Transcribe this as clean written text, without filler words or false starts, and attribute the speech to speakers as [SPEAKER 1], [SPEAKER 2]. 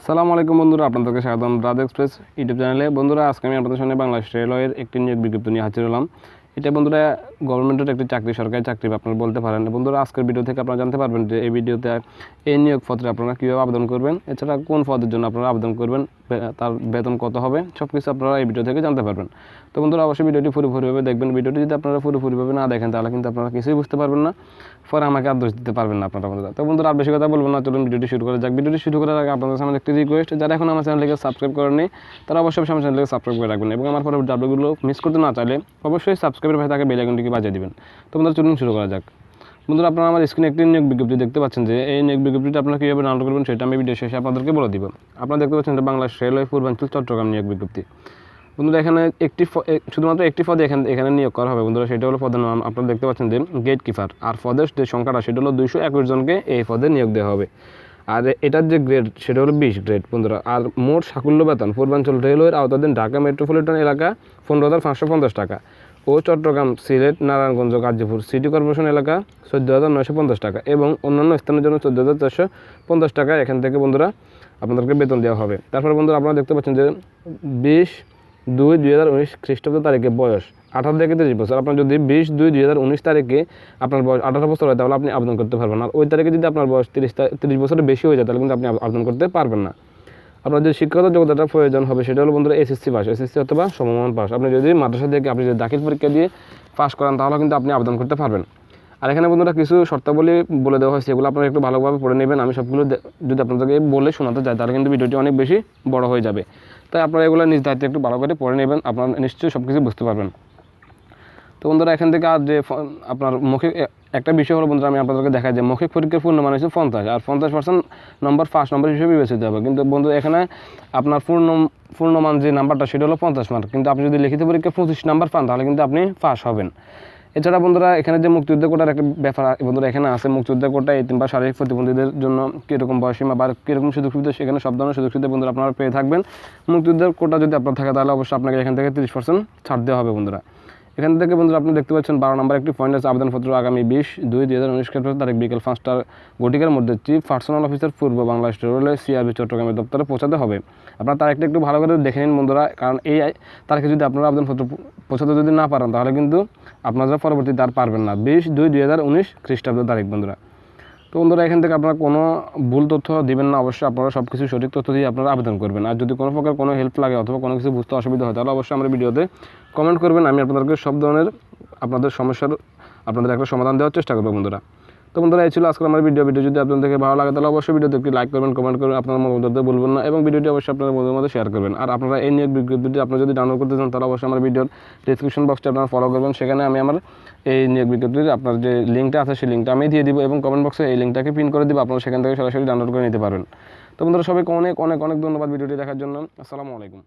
[SPEAKER 1] আসসালামু আলাইকুম বন্ধুরা, আপনাদেরকে স্বাগতম রাজ এক্সপ্রেস ইউটিউব চ্যানেলে। বন্ধুরা, আজকে আমি আপনাদের সামনে বাংলাদেশ রেলওয়ের একটি নিয়োগ বিজ্ঞপ্তি নিয়ে হাজির হলাম। এটা বন্ধুরা গভর্নমেন্টের একটি চাকরি, সরকারি চাকরি আপনারা বলতে পারেন। বন্ধুরা, আজকের ভিডিও থেকে আপনারা জানতে পারবেন যে এই ভিডিওতে এই নিয়োগ পত্রে আপনারা কীভাবে আবেদন করবেন, এছাড়া কোন পদের জন্য আপনারা আবেদন করবেন, তার বেতন কত হবে, সব কিছু আপনারা এই ভিডিও থেকে জানতে পারবেন। তো বন্ধুরা, অবশ্যই ভিডিওটি পুরোপুরিভাবে দেখবেন। ভিডিওটি যদি আপনারা পুরোপুরিভাবে না দেখেন তাহলে কিন্তু আপনারা কিছুই বুঝতে পারবেন না, পরে আমাকে আর দোষ দিতে পারবেন না আপনারা বন্ধুরা। তো বন্ধুরা, আর বেশি কথা বলবো না, চলুন ভিডিওটি শুরু করা যাক। ভিডিওটি শুরু করার আগে আপনাদের সামনে একটি রিকোয়েস্ট, যারা এখন আমার চ্যানেলকে সাবস্ক্রাইব করেননি তারা অবশ্যই আমার চ্যানেলকে সাবস্ক্রাইব করে রাখবেন এবং আমার পরবর্তী আপডেটগুলো মিস করতে না চাইলে অবশ্যই সাবস্ক্রাইবের পাশে থাকা বেল আইকনটিকে বাজিয়ে দিবেন। তো বন্ধুরা, চলুন শুরু করা যাক। বন্ধুরা, আপনারা আমার স্ক্রিনে একটি নিয়োগ বিজ্ঞপ্তি দেখতে পাচ্ছেন। যে এই নিয়োগ বিজ্ঞপ্তিটা আপনারা কীভাবে ডাউনলোড করবেন সেটা আমি ভিডিও শেষে আপনাদেরকে বলে দিব। আপনারা দেখতে পাচ্ছেন যে বাংলাদেশ রেলওয়ে পূর্বাঞ্চল চট্টগ্রাম নিয়োগ বিজ্ঞপ্তি। বন্ধুরা, এখানে শুধুমাত্র একটি পদে এখানে নিয়োগ করা হবে বন্ধুরা। সেটা হলো পদের নাম, আপনারা দেখতে পাচ্ছেন যে গেট কিপার। আর পদের যে সংখ্যাটা সেটা হলো 221 জনকে এই পদে নিয়োগ দেওয়া হবে। আর এটার যে গ্রেড সেটা হলো 20 গ্রেড বন্ধুরা। আর মোট সাকুল্য বেতন পূর্বাঞ্চল রেলওয়ের আওতাধীন ঢাকা মেট্রোপলিটন এলাকা 15,550 টাকা ও চট্টগ্রাম, সিলেট, নারায়ণগঞ্জ, গাজীপুর সিটি কর্পোরেশন এলাকা 14,950 টাকা এবং অন্যান্য স্থানের জন্য 14,450 টাকা এখান থেকে বন্ধুরা আপনাদেরকে বেতন দেওয়া হবে। তারপরে বন্ধুরা, আপনারা দেখতে পাচ্ছেন যে 20/2/2019 খ্রিস্টাব্দ তারিখে বয়স 18 থেকে 30 বছর। আপনার যদি 20/2/2019 তারিখে আপনার বয়স 18 বছর হয় তাহলে আপনি আবেদন করতে পারবেন। আর ওই তারিখে যদি আপনার বয়স 30 বছরের বেশি হয়ে যায় তাহলে কিন্তু আপনি আবেদন করতে পারবেন না। আপনার যে শিক্ষাগত যোগ্যতাটা প্রয়োজন হবে সেটা হলো বন্ধুরা এসএসসি পাস, এসএসসি অথবা সমমান পাস। আপনি যদি মাদ্রাসা থেকে আপনি যদি দাখিল পরীক্ষা দিয়ে পাস করেন তাহলে কিন্তু আপনি আবেদন করতে পারবেন। আর এখানে বন্ধুরা কিছু শর্তাবলী বলে দেওয়া হয়েছে, এগুলো আপনারা একটু ভালোভাবে পড়ে নেবেন। আমি সবগুলো যদি আপনাদেরকে বলে শোনাতে চাই তাহলে কিন্তু ভিডিওটি অনেক বেশি বড় হয়ে যাবে। তাই আপনারা এগুলো নিজ দায়িত্বে একটু ভালো করে পড়ে নেবেন, আপনারা নিশ্চয়ই সব কিছু বুঝতে পারবেন। তো বন্ধুরা, এখান থেকে আর যে আপনার মৌখিক একটা বিষয় হলো বন্ধুরা, আমি আপনাদেরকে দেখাই যে মৌখিক পরীক্ষার পূর্ণমান হচ্ছে 50 আর 50% নম্বর ফার্স্ট নম্বর হিসেবে বিবেচিত হবে। কিন্তু বন্ধু, এখানে আপনার পূর্ণমান যে নাম্বারটা সেটা হলো 50 মার্ক। কিন্তু আপনি যদি লিখিত পরীক্ষা 25 নাম্বার পান তাহলে কিন্তু আপনি পাস হবেন। এছাড়া বন্ধুরা, এখানে যে মুক্তিযুদ্ধ কোটার একটা ব্যাপার বন্ধুরা এখানে আছে। মুক্তিযুদ্ধ কোটা এতিম বা শারীরিক প্রতিবন্ধীদের জন্য কীরকম বয়সীমা বা কীরকম সুযোগ সুবিধা, সেখানে সব ধরনের সুযোগ সুবিধা বন্ধুরা আপনারা পেয়ে থাকবেন। মুক্তিযুদ্ধের কোটা যদি আপনার থাকে তাহলে অবশ্যই আপনাকে এখান থেকে 30% ছাড় দেওয়া হবে বন্ধুরা। এখান থেকে বন্ধুরা আপনি দেখতে পাচ্ছেন 12 নম্বর একটি পয়েন্ট আছে, আবেদনপত্র আগামী 20/2/2019 খ্রিস্টাব্দ তারিখ বিকেল 5টা ঘটিকার মধ্যে চিফ পার্সোনাল অফিসার পূর্ব বাংলাদেশ রেলওয়ে সিআরবি চট্টগ্রামের দপ্তরে পৌঁছাতে হবে। আপনারা তারিখটা একটু ভালো করে দেখে নিন বন্ধুরা, কারণ এই তারিখে যদি আপনারা আবেদনপত্র পৌঁছাতে যদি না পারেন তাহলে কিন্তু আপনারা পরবর্তীতে আর পারবেন না। 20/2/2019 খ্রিস্টাব্দ তারিখ বন্ধুরা। তো বন্ধুরা, এখান থেকে আপনারা কোনো ভুল তথ্য দিবেন না, অবশ্যই আপনারা সব কিছু সঠিক তথ্য দিয়ে আপনারা আবেদন করবেন। আর যদি কোনো প্রকার কোনো হেল্প লাগে অথবা কোনো কিছু বুঝতে অসুবিধা হয় তাহলে অবশ্যই আমার ভিডিওতে কমেন্ট করবেন। আমি আপনাদেরকে সব ধরনের আপনাদের সমস্যার আপনাদের একটা সমাধান দেওয়ার চেষ্টা করবো বন্ধুরা। তো বন্ধুরা, এই ছিল আজকে আমার ভিডিও যদি আপনাদেরকে ভালো লাগে তাহলে অবশ্যই ভিডিওতে একটি লাইক করবেন, কমেন্ট করবেন, আপনার মতামত বলবেন না এবং ভিডিওটি অবশ্যই আপনাদের বন্ধুদের মধ্যে শেয়ার করবেন। আর আপনারা এই নিয়োগ বিজ্ঞপ্তিটি আপনারা যদি ডাউনলোড করতে চান তাহলে অবশ্যই আমার ভিডিওর ডেসক্রিপশন বক্সটা আপনারা ফলো করবেন। সেখানে আমি আমার এই নিয়োগ বিজ্ঞপ্তির আপনার যে লিঙ্কটা আছে সেই লিঙ্কটা আমি দিয়ে দিব এবং কমেন্ট বক্সে এই লিঙ্কটাকে পিন করে দিব, আপনারা সেখান থেকে সরাসরি ডাউনলোড করে নিতে পারবেন। তো বন্ধুরা, সবাইকে অনেক অনেক অনেক ধন্যবাদ ভিডিওটি দেখার জন্য। আসসালামু আলাইকুম।